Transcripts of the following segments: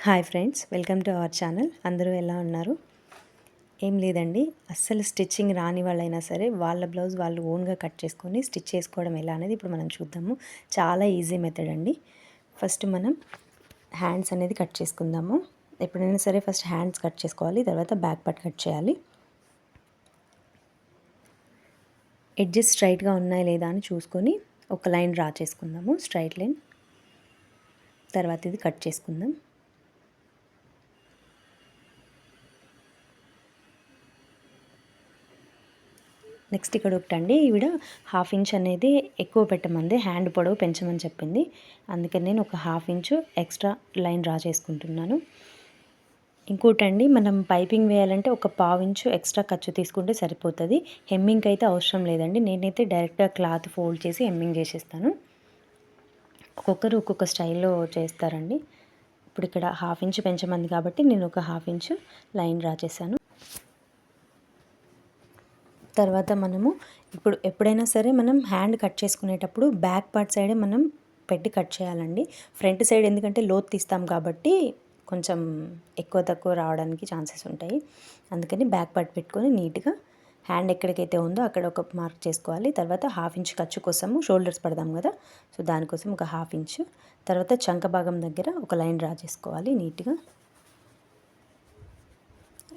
Hi friends, welcome to our channel. అందరూ ఎలా ఉన్నారు? ఏం లేదండి, అస్సలు స్టిచ్చింగ్ రాని వాళ్ళైనా సరే వాళ్ళ బ్లౌజ్ వాళ్ళు ఓన్గా కట్ చేసుకొని స్టిచ్ చేసుకోవడం ఎలా అనేది ఇప్పుడు మనం చూద్దాము. చాలా ఈజీ మెథడ్ అండి. ఫస్ట్ మనం హ్యాండ్స్ అనేది కట్ చేసుకుందాము. ఎప్పుడైనా సరే ఫస్ట్ హ్యాండ్స్ కట్ చేసుకోవాలి, తర్వాత బ్యాక్ పార్ట్ కట్ చేయాలి. ఎడ్జెస్ స్ట్రైట్గా ఉన్నాయా లేదా అని చూసుకొని ఒక లైన్ డ్రా చేసుకుందాము, స్ట్రైట్ లైన్. తర్వాత ఇది కట్ చేసుకుందాం. నెక్స్ట్ ఇక్కడ ఒకటండి, ఈవిడ 1/2 ఇంచ్ అనేది ఎక్కువ పెట్టమంది, హ్యాండ్ పొడవు పెంచమని చెప్పింది. అందుకని నేను ఒక 1/2 ఇంచు ఎక్స్ట్రా లైన్ డ్రా చేసుకుంటున్నాను. ఇంకోటండి, మనం పైపింగ్ వేయాలంటే ఒక 1/2 ఇంచు ఎక్స్ట్రా ఖర్చు తీసుకుంటే సరిపోతుంది. హెమ్మింగ్కి అయితే అవసరం లేదండి. నేనైతే డైరెక్ట్గా క్లాత్ ఫోల్డ్ చేసి హెమ్మింగ్ చేసేస్తాను. ఒక్కొక్కరు ఒక్కొక్క స్టైల్లో చేస్తారండి. ఇప్పుడు ఇక్కడ 1/2 ఇంచు పెంచమంది కాబట్టి నేను ఒక 1/2 ఇంచు లైన్ డ్రా చేశాను. తర్వాత మనము ఇప్పుడు ఎప్పుడైనా సరే మనం హ్యాండ్ కట్ చేసుకునేటప్పుడు బ్యాక్ పార్ట్ సైడే మనం పెట్టి కట్ చేయాలండి. ఫ్రంట్ సైడ్ ఎందుకంటే లోతు తీస్తాం కాబట్టి కొంచెం ఎక్కువ తక్కువ రావడానికి ఛాన్సెస్ ఉంటాయి. అందుకని బ్యాక్ పార్ట్ పెట్టుకొని నీట్గా హ్యాండ్ ఎక్కడికైతే ఉందో అక్కడ ఒక మార్క్ చేసుకోవాలి. తర్వాత 1/2 ఇంచ్ ఖర్చు కోసము షోల్డర్స్ పడదాం కదా, సో దానికోసం ఒక 1/2 ఇంచు. తర్వాత చంక భాగం దగ్గర ఒక లైన్ డ్రా చేసుకోవాలి నీట్గా.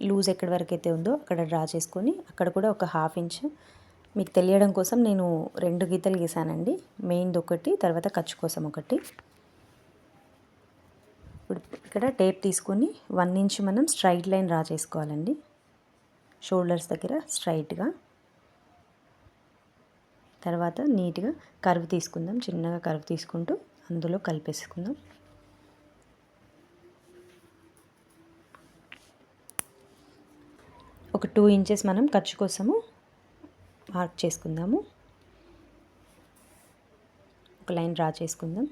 లూజ్ ఎక్కడి వరకు అయితే ఉందో అక్కడ డ్రా చేసుకొని అక్కడ కూడా ఒక 1/2 ఇంచ్ మీకు తెలియడం కోసం నేను 2 గీతలు గీసానండి. మెయిన్ది ఒకటి, తర్వాత ఖర్చు కోసం ఒకటి. ఇప్పుడు ఇక్కడ టేప్ తీసుకొని 1 ఇంచ్ మనం స్ట్రైట్ లైన్ డ్రా చేసుకోవాలండి, షోల్డర్స్ దగ్గర స్ట్రైట్గా. తర్వాత నీట్గా కర్వ్ తీసుకుందాం, చిన్నగా కర్వ్ తీసుకుంటూ అందులో కలిపేసుకుందాం. ఒక 2 ఇంచెస్ మనం ఖర్చు కోసము మార్క్ చేసుకుందాము. ఒక లైన్ డ్రా చేసుకుందాం.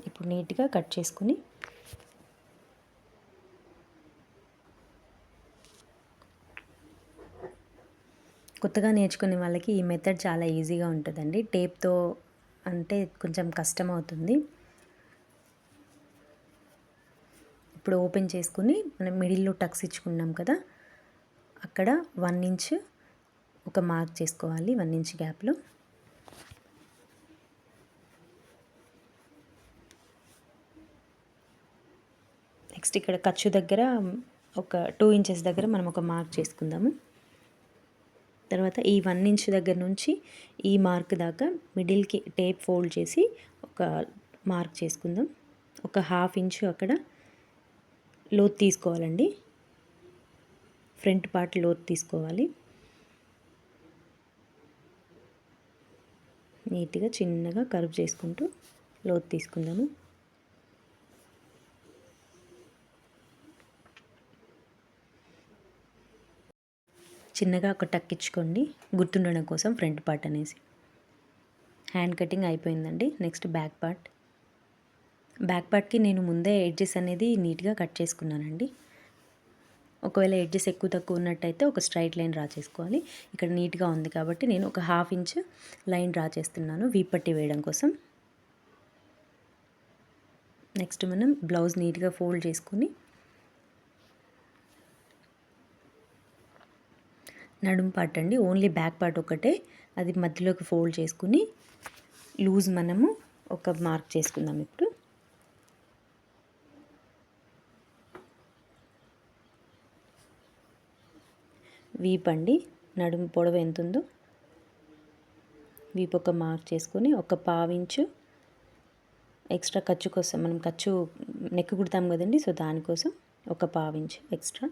ఇప్పుడు నీట్గా కట్ చేసుకుని కొత్తగా నేర్చుకునే వాళ్ళకి ఈ మెథడ్ చాలా ఈజీగా ఉంటుందండి. టేప్తో అంటే కొంచెం కష్టం అవుతుంది. ఇప్పుడు ఓపెన్ చేసుకుని మనం మిడిల్లో టక్స్ ఇచ్చుకున్నాం కదా, అక్కడ 1 ఇంచ్ ఒక మార్క్ చేసుకోవాలి, 1 ఇంచ్ గ్యాప్లో. నెక్స్ట్ ఇక్కడ ఖర్చు దగ్గర ఒక 2 ఇంచెస్ దగ్గర మనం ఒక మార్క్ చేసుకుందాము. తర్వాత ఈ 1 ఇంచ్ దగ్గర నుంచి ఈ మార్క్ దాకా మిడిల్కి టేప్ ఫోల్డ్ చేసి ఒక మార్క్ చేసుకుందాం. ఒక 1/2 ఇంచు అక్కడ లోతు తీసుకోవాలండి, ఫ్రంట్ పార్ట్ లోతు తీసుకోవాలి. నీట్గా చిన్నగా కర్వ్ చేసుకుంటూ లోతు తీసుకుందాము. చిన్నగా ఒక టక్ ఇచ్చుకోండి గుర్తుండడం కోసం, ఫ్రంట్ పార్ట్ అనేసి. హ్యాండ్ కటింగ్ అయిపోయిందండి. Next back part. బ్యాక్ పార్ట్కి నేను ముందే ఎడ్జెస్ అనేది నీట్గా కట్ చేసుకున్నానండి. ఒకవేళ ఎడ్జెస్ ఎక్కువ తక్కువ ఉన్నట్టయితే ఒక స్ట్రైట్ లైన్ డ్రా చేసుకోవాలి. ఇక్కడ నీట్గా ఉంది కాబట్టి నేను ఒక 1/2 ఇంచ్ లైన్ డ్రా చేస్తున్నాను వీపట్టి వేయడం కోసం. నెక్స్ట్ మనం బ్లౌజ్ నీట్గా ఫోల్డ్ చేసుకుని నడుము పార్ట్ అండి, ఓన్లీ బ్యాక్ పార్ట్ ఒకటే, అది మధ్యలోకి ఫోల్డ్ చేసుకుని లూజ్ మనము ఒక మార్క్ చేసుకుందాం. ఇప్పుడు వీప్ అండి, నడుము పొడవు ఎంత ఉందో వీప్ ఒక మార్క్ చేసుకొని ఒక 1/2 ఇంచు ఎక్స్ట్రా ఖర్చు కోసం, మనం ఖర్చు నెక్ కుడతాం కదండి, సో దానికోసం ఒక 1/2 ఇంచు ఎక్స్ట్రా.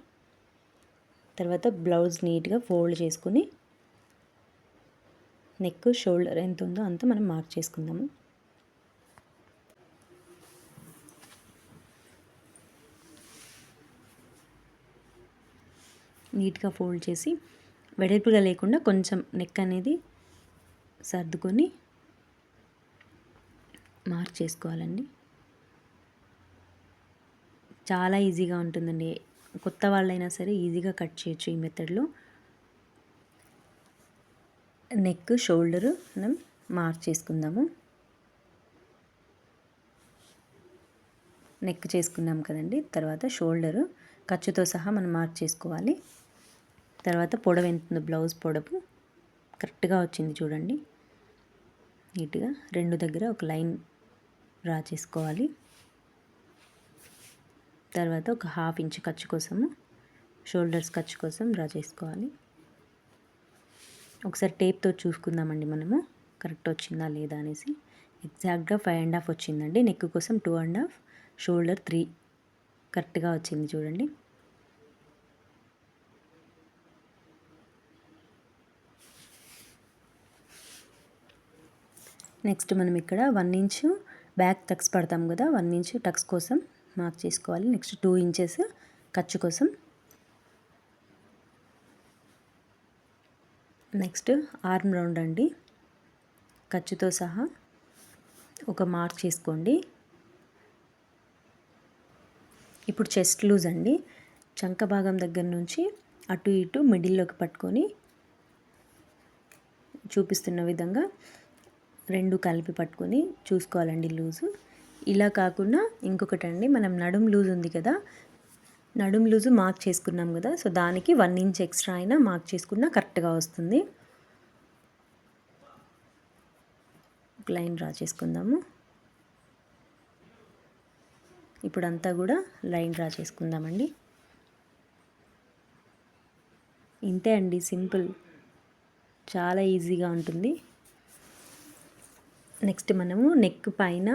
తర్వాత బ్లౌజ్ నీట్గా ఫోల్డ్ చేసుకుని నెక్ షోల్డర్ ఎంత ఉందో అంత మనం మార్క్ చేసుకుందాము. నీట్గా ఫోల్డ్ చేసి వెడల్పుగా లేకుండా కొంచెం నెక్ అనేది సర్దుకొని మార్క్ చేసుకోవాలండి. చాలా ఈజీగా ఉంటుందండి, కొత్త వాళ్ళైనా సరే ఈజీగా కట్ చేయొచ్చు ఈ మెథడ్లో. నెక్ షోల్డరు మనం మార్క్ చేసుకుందాము. నెక్ చేసుకున్నాం కదండి. తర్వాత షోల్డరు ఖర్చుతో సహా మనం మార్క్ చేసుకోవాలి. తర్వాత పొడవు ఎంత ఉందో బ్లౌజ్ పొడవు కరెక్ట్గా వచ్చింది చూడండి. నీట్గా రెండు దగ్గర ఒక లైన్ డ్రా చేసుకోవాలి. తర్వాత ఒక 1/2 ఇంచ్ ఖర్చు కోసము షోల్డర్స్ ఖర్చు కోసం డ్రా చేసుకోవాలి. ఒకసారి టేప్తో చూసుకుందామండి మనము కరెక్ట్ వచ్చిందా లేదా అనేసి. ఎగ్జాక్ట్గా 5.5 వచ్చిందండి. నెక్ కోసం 2.5, షోల్డర్ 3 కరెక్ట్గా వచ్చింది చూడండి. నెక్స్ట్ మనం ఇక్కడ 1 ఇంచు బ్యాక్ టక్స్ పడతాం కదా, 1 ఇంచు టక్స్ కోసం మార్క్ చేసుకోవాలి. నెక్స్ట్ 2 ఇంచెస్ ఖర్చు కోసం. నెక్స్ట్ ఆర్మ్ రౌండ్ అండి, ఖర్చుతో సహా ఒక మార్క్ చేసుకోండి. ఇప్పుడు చెస్ట్ లూజ్ అండి, చంక భాగం దగ్గర నుంచి అటు ఇటు మిడిల్లోకి పట్టుకొని చూపిస్తున్న విధంగా రెండు కలిపి పట్టుకొని చూసుకోవాలండి లూజు. ఇలా కాకుండా ఇంకొకటండి, మనం నడుం లూజ్ ఉంది కదా, నడుం లూజు మార్క్ చేసుకున్నాం కదా, సో దానికి 1 ఇంచ్ ఎక్స్ట్రా అయినా మార్క్ చేసుకున్నా కరెక్ట్గా వస్తుంది. ఒక లైన్ డ్రా చేసుకుందాము. ఇప్పుడు అంతా కూడా లైన్ డ్రా చేసుకుందామండి. ఇంతే అండి, సింపుల్, చాలా ఈజీగా ఉంటుంది. నెక్స్ట్ మనము నెక్ పైన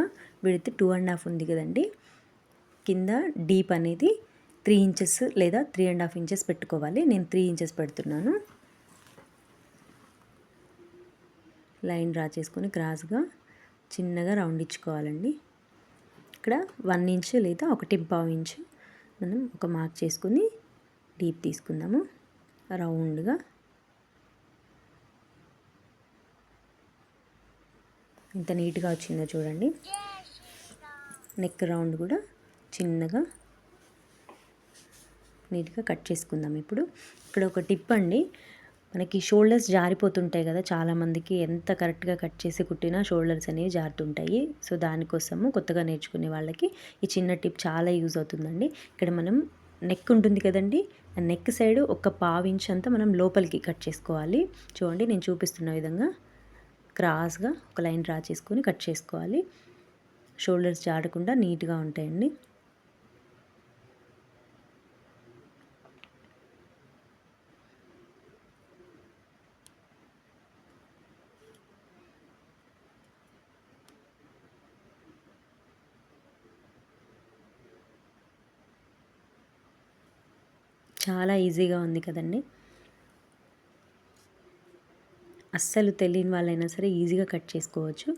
విడ్త్ 2.5 ఉంది కదండి, కింద డీప్ అనేది 3 ఇంచెస్ లేదా 3.5 ఇంచెస్ పెట్టుకోవాలి. నేను 3 ఇంచెస్ పెడుతున్నాను. లైన్ డ్రా చేసుకొని క్రాస్గా చిన్నగా రౌండ్ ఇచ్చుకోవాలండి. ఇక్కడ 1 ఇంచ్ లేదా 1.5 ఇంచ్ మనం ఒక మార్క్ చేసుకుని డీప్ తీసుకుందాము రౌండ్గా. ఎంత నీట్గా వచ్చిందో చూడండి. నెక్ రౌండ్ కూడా చిన్నగా నీట్గా కట్ చేసుకుందాం. ఇప్పుడు ఇక్కడ ఒక టిప్ అండి, మనకి షోల్డర్స్ జారిపోతుంటాయి కదా చాలామందికి, ఎంత కరెక్ట్గా కట్ చేసి కుట్టినా షోల్డర్స్ అనేవి జారుతుంటాయి. సో దానికోసము కొత్తగా నేర్చుకునే వాళ్ళకి ఈ చిన్న టిప్ చాలా యూజ్ అవుతుందండి. ఇక్కడ మనం నెక్ ఉంటుంది కదండి, ఆ నెక్ సైడ్ ఒక 1/2 ఇంచ్ అంతా మనం లోపలికి కట్ చేసుకోవాలి. చూడండి నేను చూపిస్తున్న విధంగా క్రాస్గా ఒక లైన్ డ్రా చేసుకొని కట్ చేసుకోవాలి. షోల్డర్స్ జారకుండా నీట్గా ఉంటాయండి. చాలా ఈజీగా ఉంది కదండి. అస్సలు తెలియని వాళ్ళైనా సరే ఈజీగా కట్ చేసుకోవచ్చు.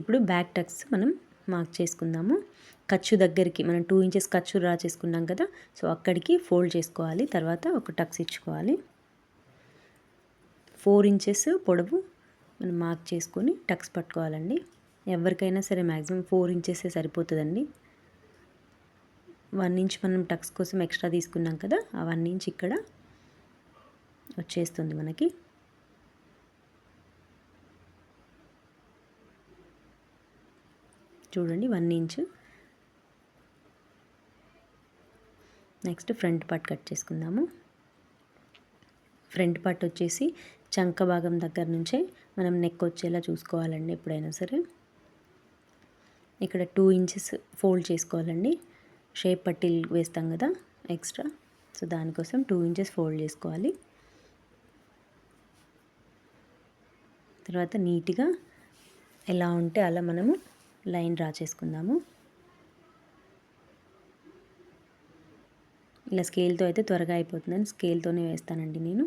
ఇప్పుడు బ్యాక్ టక్స్ మనం మార్క్ చేసుకుందాము. ఖర్చు దగ్గరికి మనం 2 ఇంచెస్ ఖర్చు డ్రా చేసుకున్నాం కదా, సో అక్కడికి ఫోల్డ్ చేసుకోవాలి. తర్వాత ఒక టక్స్ ఇచ్చుకోవాలి. 4 ఇంచెస్ పొడవు మనం మార్క్ చేసుకొని టక్స్ పట్టుకోవాలండి. ఎవరికైనా సరే మ్యాక్సిమం 4 ఇంచెసే సరిపోతుందండి. 1 ఇంచ్ మనం టక్స్ కోసం ఎక్స్ట్రా తీసుకున్నాం కదా, ఆ 1 ఇంచ్ ఇక్కడ వచ్చేస్తుంది మనకి. చూడండి 1 inch. Next front part cut చేసుకుందాము. ఫ్రంట్ పార్ట్ వచ్చేసి చంక భాగం దగ్గర నుంచే మనం నెక్ వచ్చేలా చూసుకోవాలండి ఎప్పుడైనా సరే. ఇక్కడ 2 ఇంచెస్ ఫోల్డ్ చేసుకోవాలండి. షేప్ పట్టీలు వేస్తాం కదా ఎక్స్ట్రా, సో దానికోసం 2 ఇంచెస్ ఫోల్డ్ చేసుకోవాలి. తర్వాత నీట్గా ఎలా ఉంటే అలా మనము లైన్ డ్రా చేసుకుందాము. ఇలా స్కేల్తో అయితే త్వరగా అయిపోతుందని స్కేల్తోనే వేస్తానండి నేను.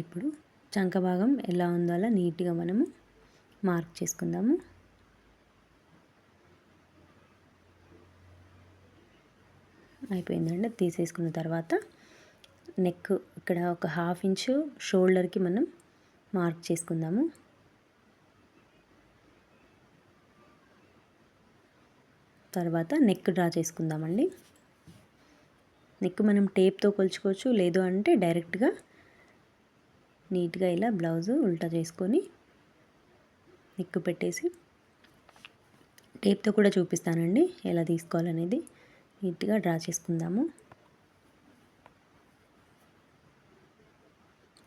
ఇప్పుడు చంక భాగం ఎలా ఉందో అలా నీట్గా మనము మార్క్ చేసుకుందాము. అయిపోయిందండి. తీసేసుకున్న తర్వాత నెక్ ఇక్కడ ఒక 1/2 ఇంచు షోల్డర్కి మనం మార్క్ చేసుకుందాము. తర్వాత నెక్ డ్రా చేసుకుందామండి. నెక్ మనం టేప్తో కొలుచుకోవచ్చు, లేదు అంటే డైరెక్ట్గా నీట్గా ఇలా బ్లౌజు ఉల్టా చేసుకొని నెక్ పెట్టేసి టేప్తో కూడా చూపిస్తానండి ఎలా తీసుకోవాలనేది. నీట్గా డ్రా చేసుకుందాము.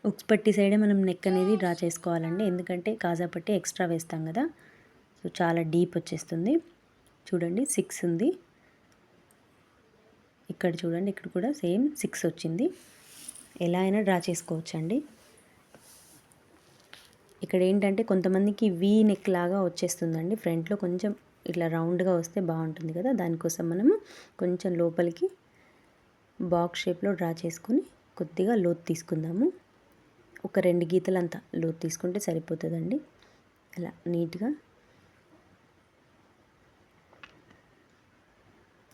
ఉక్స్ పట్టి సైడే మనం నెక్ అనేది డ్రా చేసుకోవాలండి, ఎందుకంటే కాజా పట్టి ఎక్స్ట్రా వేస్తాం కదా, సో చాలా డీప్ వచ్చేస్తుంది. చూడండి 6 ఉంది, ఇక్కడ చూడండి ఇక్కడ కూడా సేమ్ 6 వచ్చింది. ఎలా అయినా డ్రా చేసుకోవచ్చండి. ఇక్కడ ఏంటంటే కొంతమందికి వీ నెక్ లాగా వచ్చేస్తుందండి, ఫ్రంట్లో కొంచెం ఇట్లా రౌండ్గా వస్తే బాగుంటుంది కదా, దానికోసం మనము కొంచెం లోపలికి బాక్స్ షేప్లో డ్రా చేసుకొని కొద్దిగా లోతు తీసుకుందాము. ఒక 2 గీతలంతా లోతు తీసుకుంటే సరిపోతుందండి. అలా నీట్గా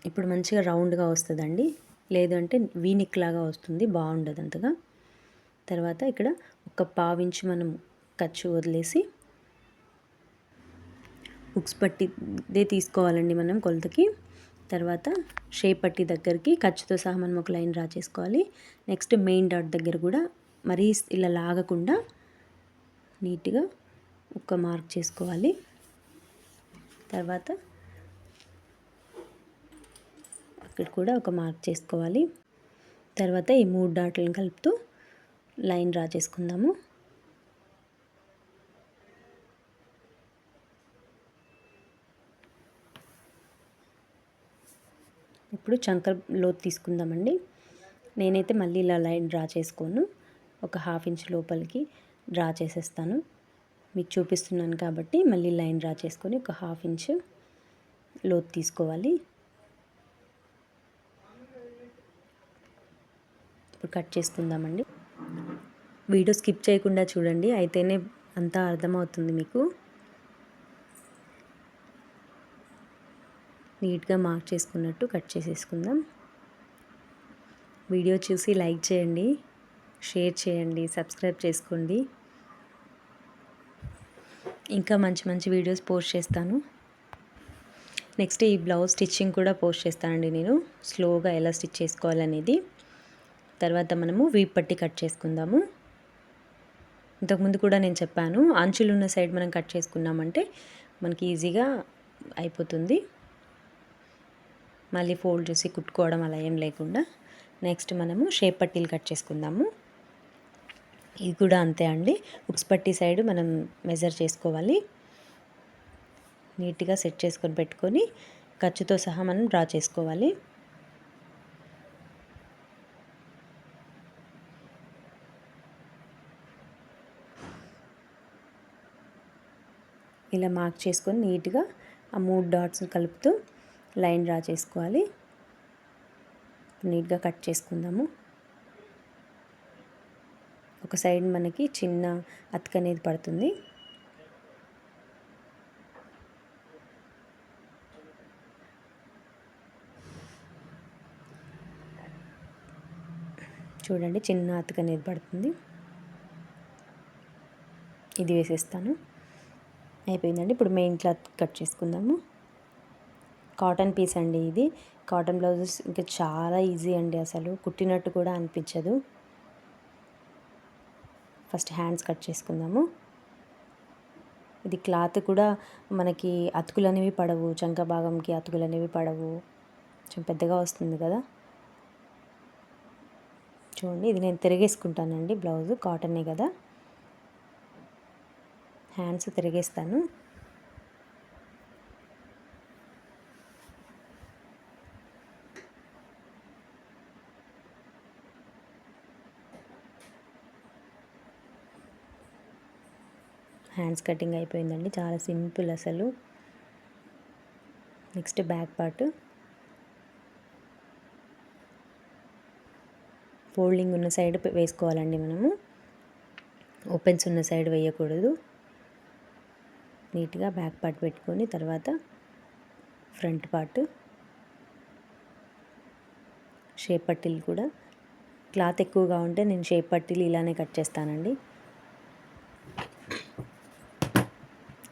ఇప్పుడు మంచిగా రౌండ్గా వస్తుందండి, లేదు అంటే వీ నెక్ లాగా వస్తుంది, బాగుండదు అంతగా. తర్వాత ఇక్కడ ఒక 1/2 ఇంచు మనం ఖర్చు వదిలేసి ఉక్స్ పట్టిదే తీసుకోవాలండి మనం కొలతకి. తర్వాత షేప్ పట్టి దగ్గరికి ఖర్చుతో సహా మనం ఒక లైన్ డ్రా చేసుకోవాలి. నెక్స్ట్ మెయిన్ డాట్ దగ్గర కూడా మరీ ఇలా లాగకుండా నీట్గా ఒక మార్క్ చేసుకోవాలి. తర్వాత అక్కడ కూడా ఒక మార్క్ చేసుకోవాలి. తర్వాత ఈ 3 డాట్లను కలుపుతూ లైన్ డ్రా చేసుకుందాము. ఇప్పుడు చంక లోతు తీసుకుందామండి. నేనైతే మళ్ళీ ఇలా లైన్ డ్రా చేసుకోను, ఒక 1/2 ఇంచ్ లోపలికి డ్రా చేసేస్తాను. మీకు చూపిస్తున్నాను కాబట్టి మళ్ళీ లైన్ డ్రా చేసుకొని ఒక 1/2 ఇంచ్ లోతు తీసుకోవాలి. ఇప్పుడు కట్ చేసుకుందామండి. వీడియో స్కిప్ చేయకుండా చూడండి, అయితేనే అంతా అర్థమవుతుంది మీకు. నీట్గా మార్క్ చేసుకున్నట్టు కట్ చేసేసుకుందాం. వీడియో చూసి లైక్ చేయండి, షేర్ చేయండి, సబ్స్క్రైబ్ చేసుకోండి. ఇంకా మంచి మంచి వీడియోస్ పోస్ట్ చేస్తాను. నెక్స్ట్ ఈ బ్లౌజ్ స్టిచ్చింగ్ కూడా పోస్ట్ చేస్తానండి నేను, స్లోగా ఎలా స్టిచ్ చేసుకోవాలనేది. తర్వాత మనము వీప్ పట్టి కట్ చేసుకుందాము. ఇంతకుముందు కూడా నేను చెప్పాను, అంచులు ఉన్న సైడ్ మనం కట్ చేసుకున్నామంటే మనకి ఈజీగా అయిపోతుంది, మళ్ళీ ఫోల్డ్ చేసి కుట్టుకోవడం అలా ఏం లేకుండా. నెక్స్ట్ మనము షేప్ పట్టీలు కట్ చేసుకుందాము. ఇది కూడా అంతే అండి, ఉక్స్ పట్టి సైడ్ మనం మెజర్ చేసుకోవాలి. నీట్గా సెట్ చేసుకొని పెట్టుకొని ఖర్చుతో సహా మనం డ్రా చేసుకోవాలి. ఇలా మార్క్ చేసుకొని నీట్గా ఆ 3 డాట్స్ కలుపుతూ లైన్ డ్రా చేసుకోవాలి. నీట్గా కట్ చేసుకుందాము. ఒక సైడ్ మనకి చిన్న అతుక అనేది పడుతుంది. చూడండి చిన్న అతుక అనేది పడుతుంది, ఇది వేసేస్తాను. అయిపోయిందండి. ఇప్పుడు మెయిన్ క్లాత్ కట్ చేసుకుందాము. కాటన్ పీస్ అండి ఇది. కాటన్ బ్లౌజెస్ ఇంకా చాలా ఈజీ అండి, అసలు కుట్టినట్టు కూడా అనిపించదు. ఫస్ట్ హ్యాండ్స్ కట్ చేసుకుందాము. ఇది క్లాత్ కూడా మనకి అతుకులు అనేవి పడవు, చంక భాగంకి అతుకులు అనేవి పడవు, కొంచెం పెద్దగా వస్తుంది కదా. చూడండి ఇది నేను తిరిగేసుకుంటానండి, బ్లౌజ్ కాటనే కదా, హ్యాండ్స్ తిరిగేస్తాను. హ్యాండ్స్ కటింగ్ అయిపోయిందండి, చాలా సింపుల్ అసలు. Next back part. ఫోల్డింగ్ ఉన్న సైడ్ వేసుకోవాలండి మనము, ఓపెన్స్ ఉన్న సైడ్ వేయకూడదు. నీట్గా బ్యాక్ పార్ట్ పెట్టుకొని తర్వాత ఫ్రంట్ పార్ట్. షేప్ పట్టీలు కూడా క్లాత్ ఎక్కువగా ఉంటే నేను షేప్ పట్టీలు ఇలానే కట్ చేస్తానండి.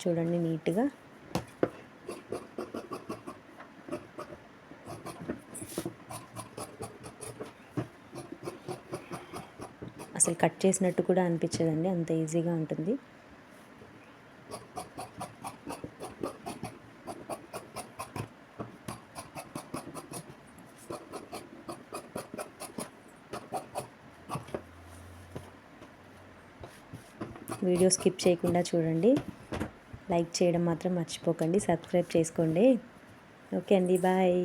చూడండి నీట్గా అసలు కట్ చేసినట్టు కూడా అనిపించదండి, అంత ఈజీగా ఉంటుంది. వీడియో స్కిప్ చేయకుండా చూడండి, లైక్ చేయడం మాత్రం మర్చిపోకండి, సబ్స్క్రైబ్ చేసుకోండి. ఓకే అండి, బాయ్.